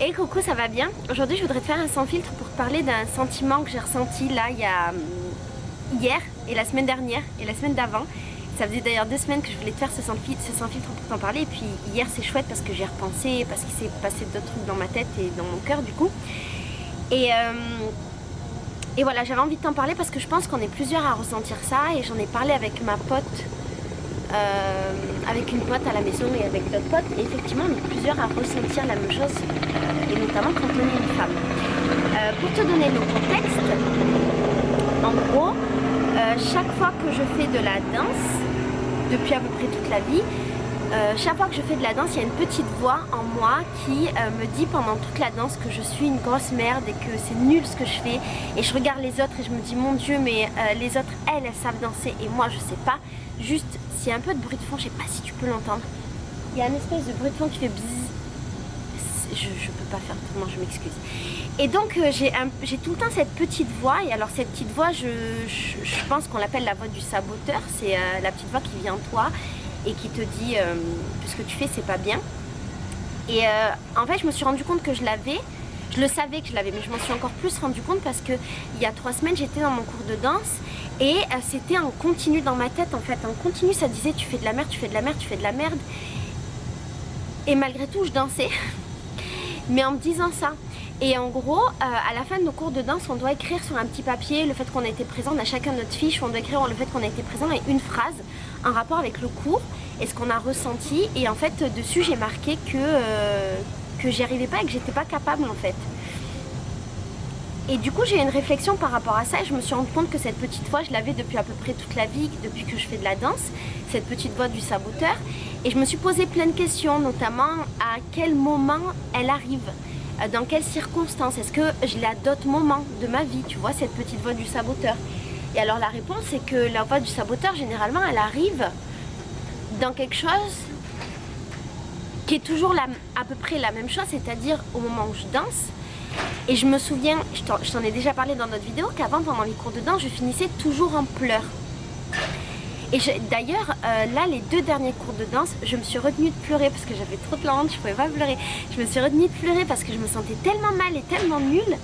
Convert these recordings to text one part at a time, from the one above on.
Et coucou, ça va bien? Aujourd'hui je voudrais te faire un sans filtre pour te parler d'un sentiment que j'ai ressenti là il y a hier et la semaine dernière et la semaine d'avant. Ça faisait d'ailleurs 2 semaines que je voulais te faire ce sans filtre pour t'en parler, et puis hier c'est chouette parce que j'ai repensé, parce qu'il s'est passé d'autres trucs dans ma tête et dans mon cœur du coup. Et voilà, j'avais envie de t'en parler parce que je pense qu'on est plusieurs à ressentir ça, et j'en ai parlé avec ma pote, avec une pote à la maison et avec d'autres potes, et effectivement on est plusieurs à ressentir la même chose, et notamment quand on est une femme. Pour te donner le contexte, en gros, chaque fois que je fais de la danse, depuis à peu près toute la vie, chaque fois que je fais de la danse, il y a une petite voix en moi qui me dit pendant toute la danse que je suis une grosse merde et que c'est nul ce que je fais, et je regarde les autres et je me dis mon Dieu, mais les autres elles savent danser et moi je sais pas. Juste, s'il y a un peu de bruit de fond, je sais pas si tu peux l'entendre, il y a une espèce de bruit de fond qui fait bzzz. Je peux pas faire autrement, je m'excuse. Et donc j'ai tout le temps cette petite voix, et alors cette petite voix, je pense qu'on l'appelle la voix du saboteur. C'est la petite voix qui vient en toi et qui te dit que ce que tu fais c'est pas bien. Et en fait je me suis rendu compte que je l'avais, je le savais que je l'avais, mais je m'en suis encore plus rendu compte parce que il y a 3 semaines j'étais dans mon cours de danse, et c'était en continu dans ma tête en fait, en continu ça disait tu fais de la merde, tu fais de la merde, tu fais de la merde. Et malgré tout je dansais, mais en me disant ça. Et en gros, à la fin de nos cours de danse, on doit écrire sur un petit papier le fait qu'on a été présent. On a chacun notre fiche où on doit écrire le fait qu'on a été présent et une phrase en rapport avec le cours et ce qu'on a ressenti. Et en fait, dessus, j'ai marqué que j'y arrivais pas et que j'étais pas capable en fait. Et du coup, j'ai eu une réflexion par rapport à ça, et je me suis rendu compte que cette petite voix, je l'avais depuis à peu près toute la vie, depuis que je fais de la danse, cette petite voix du saboteur. Et je me suis posé plein de questions, notamment à quel moment elle arrive, dans quelles circonstances, est-ce que je l'ai à d'autres moments de ma vie, tu vois, cette petite voix du saboteur. Et alors la réponse, c'est que la voix du saboteur, généralement, elle arrive dans quelque chose qui est toujours à peu près la même chose, c'est-à-dire au moment où je danse. Et je me souviens, je t'en ai déjà parlé dans notre vidéo, qu'avant, pendant les cours de danse, je finissais toujours en pleurs. Et d'ailleurs, là, les 2 derniers cours de danse, je me suis retenue de pleurer parce que j'avais trop de la honte, je pouvais pas pleurer. Je me suis retenue de pleurer parce que je me sentais tellement mal et tellement nulle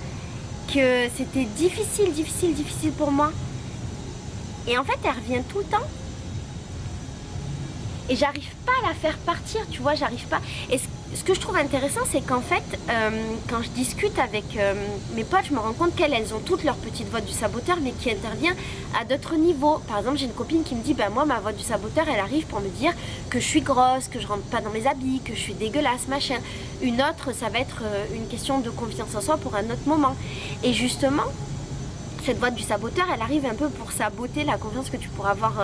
que c'était difficile pour moi. Et en fait, elle revient tout le temps. Et j'arrive pas à la faire partir, tu vois, j'arrive pas. Et ce que je trouve intéressant, c'est qu'en fait, quand je discute avec mes potes, je me rends compte qu'elles ont toutes leur petite voix du saboteur, mais qui intervient à d'autres niveaux. Par exemple, j'ai une copine qui me dit, bah moi, ma voix du saboteur, elle arrive pour me dire que je suis grosse, que je rentre pas dans mes habits, que je suis dégueulasse, machin. Une autre, ça va être une question de confiance en soi pour un autre moment. Et justement, cette voix du saboteur, elle arrive un peu pour saboter la confiance que tu pourras avoir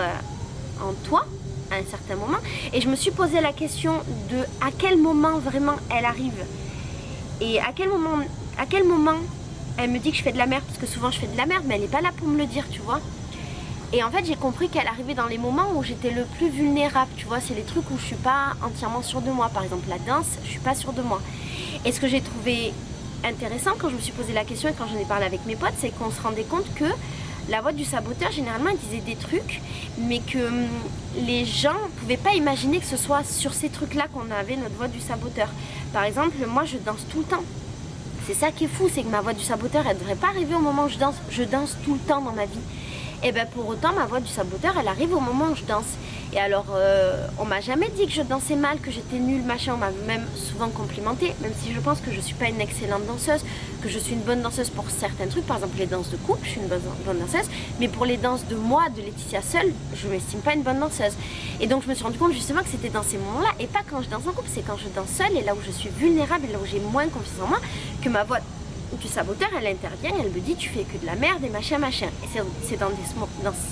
en toi à un certain moment. Et je me suis posé la question de à quel moment vraiment elle arrive, et à quel moment elle me dit que je fais de la merde, parce que souvent je fais de la merde, mais elle n'est pas là pour me le dire, tu vois. Et en fait j'ai compris qu'elle arrivait dans les moments où j'étais le plus vulnérable, tu vois, c'est les trucs où je suis pas entièrement sûre de moi. Par exemple la danse, je suis pas sûre de moi. Et ce que j'ai trouvé intéressant quand je me suis posé la question et quand j'en ai parlé avec mes potes, c'est qu'on se rendait compte que la voix du saboteur, généralement, elle disait des trucs, mais que les gens ne pouvaient pas imaginer que ce soit sur ces trucs-là qu'on avait notre voix du saboteur. Par exemple, moi, je danse tout le temps. C'est ça qui est fou, c'est que ma voix du saboteur, elle ne devrait pas arriver au moment où je danse. Je danse tout le temps dans ma vie. Et bien pour autant, ma voix du saboteur, elle arrive au moment où je danse. Et alors, on m'a jamais dit que je dansais mal, que j'étais nulle, machin. On m'a même souvent complimenté, même si je pense que je suis pas une excellente danseuse, que je suis une bonne danseuse pour certains trucs. Par exemple, les danses de couple, je suis une bonne danseuse. Mais pour les danses de moi, de Laetitia seule, je m'estime pas une bonne danseuse. Et donc, je me suis rendu compte justement que c'était dans ces moments-là, et pas quand je danse en couple, c'est quand je danse seule, et là où je suis vulnérable, et là où j'ai moins confiance en moi, que ma voix du saboteur, elle intervient et elle me dit tu fais que de la merde et machin. Et c'est dans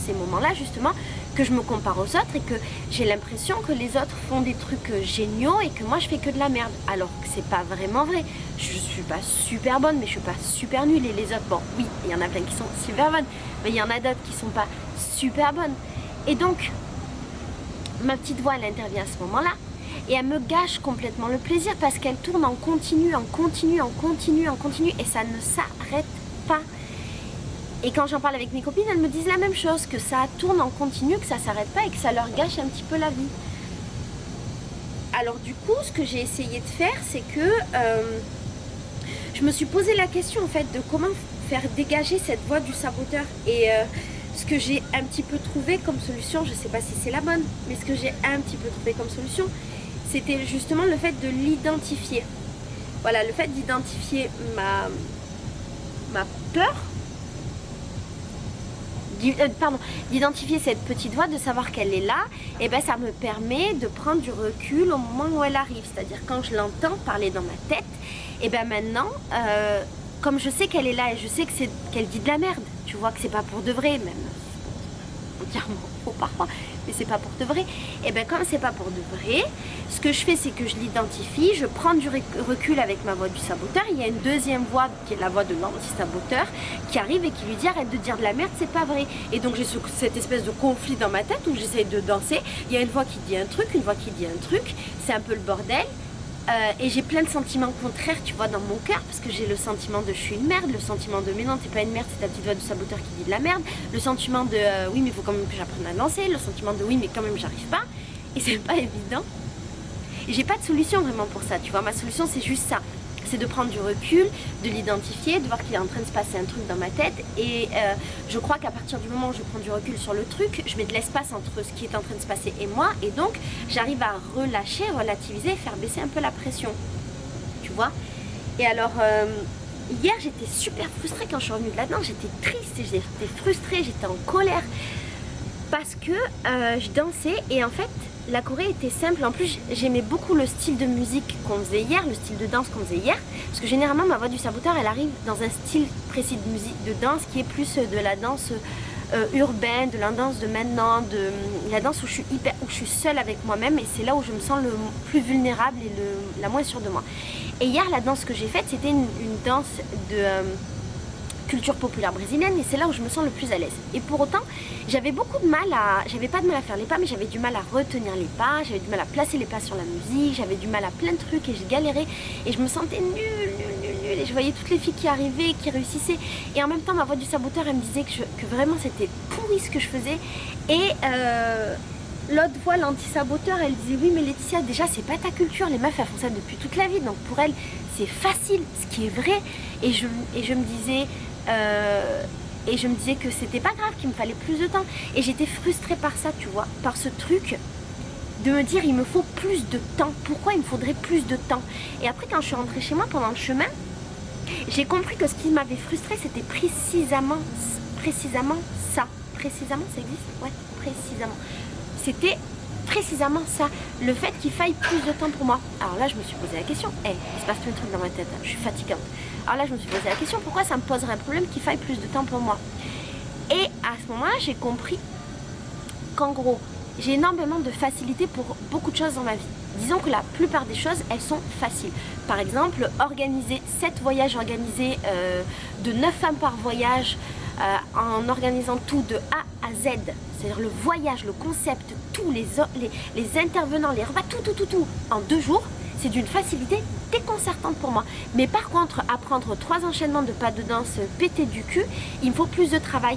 ces moments-là justement que je me compare aux autres et que j'ai l'impression que les autres font des trucs géniaux et que moi je fais que de la merde, alors que c'est pas vraiment vrai. Je suis pas super bonne, mais je suis pas super nulle, et les autres, bon oui, il y en a plein qui sont super bonnes, mais il y en a d'autres qui sont pas super bonnes. Et donc ma petite voix, elle intervient à ce moment-là. Et elle me gâche complètement le plaisir parce qu'elle tourne en continu, et ça ne s'arrête pas. Et quand j'en parle avec mes copines, elles me disent la même chose, que ça tourne en continu, que ça s'arrête pas et que ça leur gâche un petit peu la vie. Alors du coup, ce que j'ai essayé de faire, c'est que je me suis posé la question en fait de comment faire dégager cette voix du saboteur. Et ce que j'ai un petit peu trouvé comme solution, je sais pas si c'est la bonne, mais ce que j'ai un petit peu trouvé comme solution, c'était justement le fait de l'identifier. Voilà, le fait d'identifier ma peur, d'identifier cette petite voix, de savoir qu'elle est là, et ben ça me permet de prendre du recul au moment où elle arrive. C'est-à-dire quand je l'entends parler dans ma tête, et ben maintenant, comme je sais qu'elle est là et je sais que qu'elle dit de la merde, tu vois que c'est pas pour de vrai, même entièrement faux parfois, mais c'est pas pour de vrai. Et bien comme c'est pas pour de vrai, ce que je fais c'est que je l'identifie, je prends du recul avec ma voix du saboteur. Il y a une deuxième voix qui est la voix de l'anti-saboteur qui arrive et qui lui dit arrête de dire de la merde, c'est pas vrai. Et donc j'ai cette espèce de conflit dans ma tête où j'essaie de danser. Il y a une voix qui dit un truc, une voix qui dit un truc, c'est un peu le bordel. Et j'ai plein de sentiments contraires, tu vois, dans mon cœur, parce que j'ai le sentiment de je suis une merde, le sentiment de mais non t'es pas une merde, c'est ta petite voix du saboteur qui dit de la merde, le sentiment de oui mais il faut quand même que j'apprenne à danser, le sentiment de oui mais quand même j'arrive pas, et c'est pas évident. Et j'ai pas de solution vraiment pour ça, tu vois, ma solution c'est juste ça, c'est de prendre du recul, de l'identifier, de voir qu'il est en train de se passer un truc dans ma tête. Et je crois qu'à partir du moment où je prends du recul sur le truc, je mets de l'espace entre ce qui est en train de se passer et moi. Et donc, j'arrive à relâcher, relativiser et faire baisser un peu la pression. Tu vois? Et alors, hier, j'étais super frustrée quand je suis revenue de là-dedans. J'étais triste, j'étais frustrée, j'étais en colère. Parce que je dansais et en fait, la choré était simple. En plus, j'aimais beaucoup le style de musique qu'on faisait hier, le style de danse qu'on faisait hier. Parce que généralement, ma voix du saboteur, elle arrive dans un style précis de musique, de danse qui est plus de la danse urbaine, de la danse de maintenant, de la danse où je suis seule avec moi-même. Et c'est là où je me sens le plus vulnérable et la moins sûre de moi. Et hier, la danse que j'ai faite, c'était une danse de culture populaire brésilienne, et c'est là où je me sens le plus à l'aise. Et pour autant, j'avais beaucoup de mal j'avais pas de mal à faire les pas, mais j'avais du mal à retenir les pas, j'avais du mal à placer les pas sur la musique, j'avais du mal à plein de trucs et je galérais et je me sentais nulle, et je voyais toutes les filles qui arrivaient, qui réussissaient, et en même temps ma voix du saboteur elle me disait que vraiment c'était pourri ce que je faisais. Et l'autre voix, l'anti-saboteur, elle disait oui mais Laetitia, déjà c'est pas ta culture, les meufs elles font ça depuis toute la vie, donc pour elles c'est facile, ce qui est vrai. Et je me disais que c'était pas grave, qu'il me fallait plus de temps. Et j'étais frustrée par ça, tu vois, par ce truc de me dire il me faut plus de temps. Pourquoi il me faudrait plus de temps? Et après quand je suis rentrée chez moi pendant le chemin, j'ai compris que ce qui m'avait frustrée c'était précisément ça. Précisément, ça existe? Ouais, précisément. C'était précisément ça, le fait qu'il faille plus de temps pour moi. Alors là je me suis posé la question, il se passe plein de trucs dans ma tête, hein. Je suis fatigante. Alors là je me suis posé la question, pourquoi ça me poserait un problème qu'il faille plus de temps pour moi? Et à ce moment-là j'ai compris qu'en gros j'ai énormément de facilité pour beaucoup de choses dans ma vie. Disons que la plupart des choses elles sont faciles. Par exemple, organiser 7 voyages organisés de 9 femmes par voyage, en organisant tout de A à Z, c'est-à-dire le voyage, le concept, tous les intervenants, les repas, tout en 2 jours, c'est d'une facilité déconcertante pour moi. Mais par contre, apprendre 3 enchaînements de pas de danse pété du cul, il me faut plus de travail.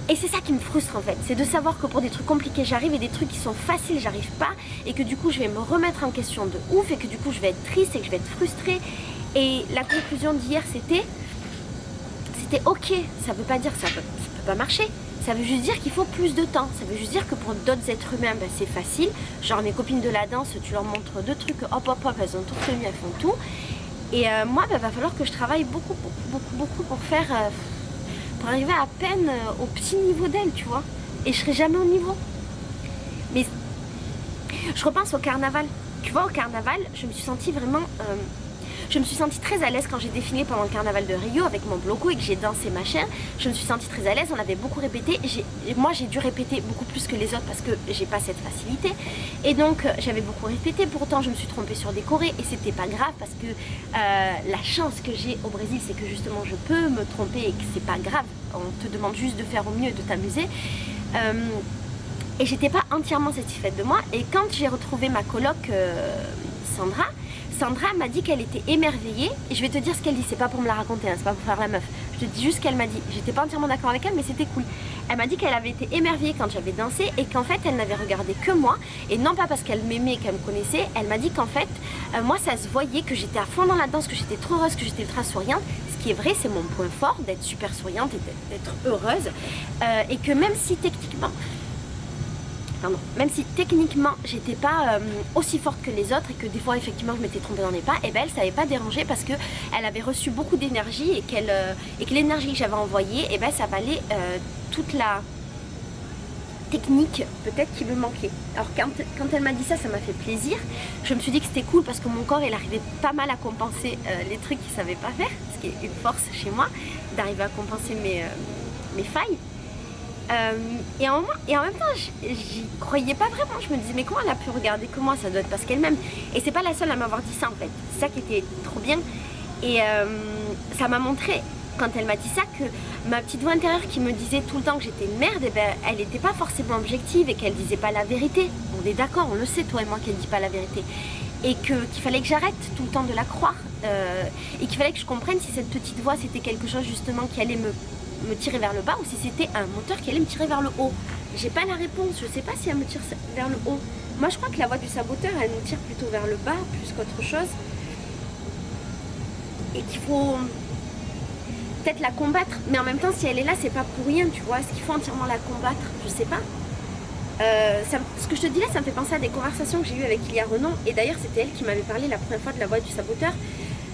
Et c'est ça qui me frustre en fait, c'est de savoir que pour des trucs compliqués j'arrive et des trucs qui sont faciles j'arrive pas, et que du coup je vais me remettre en question de ouf, et que du coup je vais être triste et que je vais être frustrée. Et la conclusion d'hier c'était ok, ça veut pas dire que ça peut pas marcher, ça veut juste dire qu'il faut plus de temps, ça veut juste dire que pour d'autres êtres humains ben, c'est facile, genre mes copines de la danse, tu leur montres 2 trucs, hop hop hop, elles ont tout retenu, elles font tout, et moi ben, va falloir que je travaille beaucoup pour faire, pour arriver à peine au petit niveau d'elle, tu vois, et je serai jamais au niveau. Mais je repense au carnaval, tu vois, au carnaval je me suis sentie vraiment... je me suis sentie très à l'aise quand j'ai défilé pendant le carnaval de Rio avec mon bloco et que j'ai dansé machin. Je me suis sentie très à l'aise, on avait beaucoup répété. Moi j'ai dû répéter beaucoup plus que les autres parce que j'ai pas cette facilité. Et donc j'avais beaucoup répété, pourtant je me suis trompée sur des chorés et c'était pas grave parce que la chance que j'ai au Brésil c'est que justement je peux me tromper et que c'est pas grave. On te demande juste de faire au mieux et de t'amuser. Et j'étais pas entièrement satisfaite de moi. Et quand j'ai retrouvé ma coloc Sandra m'a dit qu'elle était émerveillée, et je vais te dire ce qu'elle dit, c'est pas pour me la raconter, hein, c'est pas pour faire la meuf, je Je te dis juste ce qu'elle m'a dit. J'étais pas entièrement d'accord avec elle, mais c'était cool. Elle m'a dit qu'elle avait été émerveillée quand j'avais dansé et qu'en fait elle n'avait regardé que moi. Et non pas parce qu'elle m'aimait et qu'elle me connaissait. Elle m'a dit qu'en fait, moi ça se voyait que j'étais à fond dans la danse, que j'étais trop heureuse, que j'étais ultra souriante. Ce qui est vrai, c'est mon point fort, d'être super souriante et d'être heureuse. Et que même si techniquement j'étais pas aussi forte que les autres et que des fois effectivement je m'étais trompée dans les pas, et ben elle savait pas déranger parce que elle avait reçu beaucoup d'énergie et que l'énergie que j'avais envoyée, et ben ça valait toute la technique peut-être qui me manquait. Alors quand elle m'a dit ça, ça m'a fait plaisir. Je me suis dit que c'était cool parce que mon corps il arrivait pas mal à compenser les trucs qu'il savait pas faire, ce qui est une force chez moi, d'arriver à compenser mes failles. Et en même temps, j'y croyais pas vraiment. Je me disais, mais comment elle a pu regarder que moi? Ça doit être parce qu'elle m'aime. Et c'est pas la seule à m'avoir dit ça en fait. C'est ça qui était trop bien. Et ça m'a montré, quand elle m'a dit ça, que ma petite voix intérieure qui me disait tout le temps que j'étais une merde, et ben, elle n'était pas forcément objective et qu'elle disait pas la vérité. On est d'accord, on le sait, toi et moi, qu'elle dit pas la vérité. Et qu'il fallait que j'arrête tout le temps de la croire. Et qu'il fallait que je comprenne si cette petite voix c'était quelque chose justement qui allait me tirer vers le bas ou si c'était un moteur qui allait me tirer vers le haut. J'ai pas la réponse, je sais pas si elle me tire vers le haut. Moi je crois que la voix du saboteur elle nous tire plutôt vers le bas plus qu'autre chose. Et qu'il faut peut-être la combattre, mais en même temps si elle est là c'est pas pour rien, tu vois. Est-ce qu'il faut entièrement la combattre? Je sais pas. Ce que je te dis là ça me fait penser à des conversations que j'ai eues avec Ilia Renon, et d'ailleurs c'était elle qui m'avait parlé la première fois de la voix du saboteur,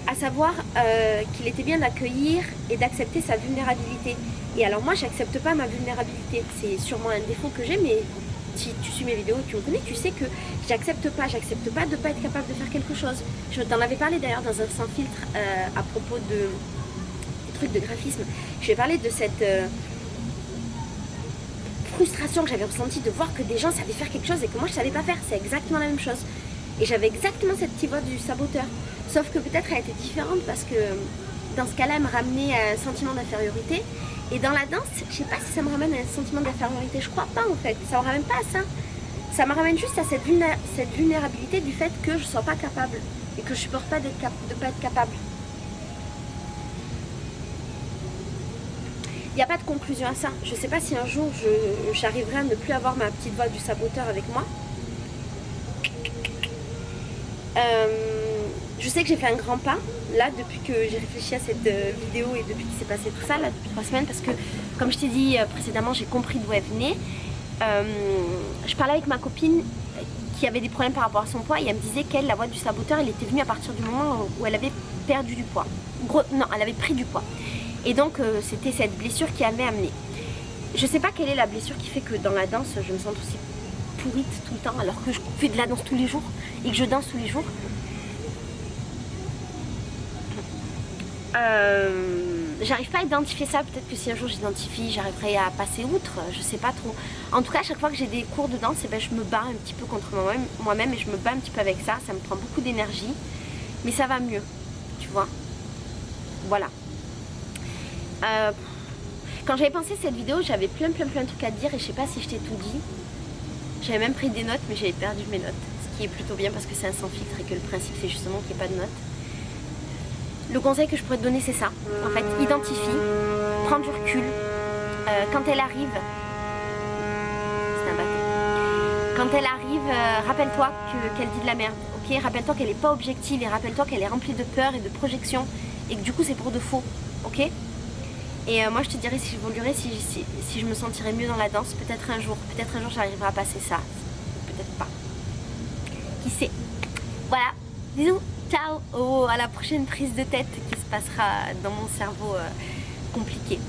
à savoir qu'il était bien d'accueillir et d'accepter sa vulnérabilité. Et alors moi j'accepte pas ma vulnérabilité, c'est sûrement un défaut que j'ai, mais si tu suis mes vidéos, tu me connais, tu sais que j'accepte pas de pas être capable de faire quelque chose. Je t'en avais parlé d'ailleurs dans un sans filtre à propos des trucs de graphisme. Je vais parler de cette frustration que j'avais ressentie de voir que des gens savaient faire quelque chose et que moi je savais pas faire. C'est exactement la même chose. Et j'avais exactement cette petite voix du saboteur. Sauf que peut-être elle était différente parce que dans ce cas-là, elle me ramenait à un sentiment d'infériorité. Et dans la danse, je sais pas si ça me ramène à un sentiment d'infériorité. Je crois pas en fait. Ça me ramène pas à ça. Ça me ramène juste à cette vulnérabilité du fait que je sois pas capable. Et que je supporte pas de pas être capable. Il n'y a pas de conclusion à ça. Je sais pas si un jour j'arriverai à ne plus avoir ma petite voix du saboteur avec moi. Je sais que j'ai fait un grand pas là depuis que j'ai réfléchi à cette vidéo et depuis qu'il s'est passé tout ça là depuis 3 semaines, parce que comme je t'ai dit précédemment, j'ai compris d'où elle venait. Je parlais avec ma copine qui avait des problèmes par rapport à son poids et elle me disait qu'elle, la voix du saboteur, elle était venue à partir du moment où elle avait perdu du poids. Non, elle avait pris du poids. Et donc c'était cette blessure qui avait amené. Je sais pas quelle est la blessure qui fait que dans la danse je me sens aussi pourrite tout le temps alors que je fais de la danse tous les jours et que je danse tous les jours. J'arrive pas à identifier ça, peut-être que si un jour j'identifie, j'arriverai à passer outre, je sais pas trop. En tout cas, à chaque fois que j'ai des cours de danse, eh ben, je me bats un petit peu contre moi-même et je me bats un petit peu avec ça, ça me prend beaucoup d'énergie, mais ça va mieux, tu vois. Voilà. Quand j'avais pensé cette vidéo, j'avais plein de trucs à te dire et je sais pas si je t'ai tout dit. J'avais même pris des notes, mais j'avais perdu mes notes, ce qui est plutôt bien parce que c'est un sans filtre et que le principe c'est justement qu'il n'y ait pas de notes. Le conseil que je pourrais te donner c'est ça, en fait, identifie, prends du recul, quand elle arrive, c'est un bateau, quand elle arrive, rappelle-toi qu'elle dit de la merde, ok, rappelle-toi qu'elle n'est pas objective et rappelle-toi qu'elle est remplie de peur et de projections et que du coup c'est pour de faux, ok. Et moi je te dirais si j'évoluerais, si je me sentirais mieux dans la danse, peut-être un jour j'arriverai à passer ça, peut-être pas, qui sait. Voilà, bisous. Ciao, à la prochaine prise de tête qui se passera dans mon cerveau compliqué.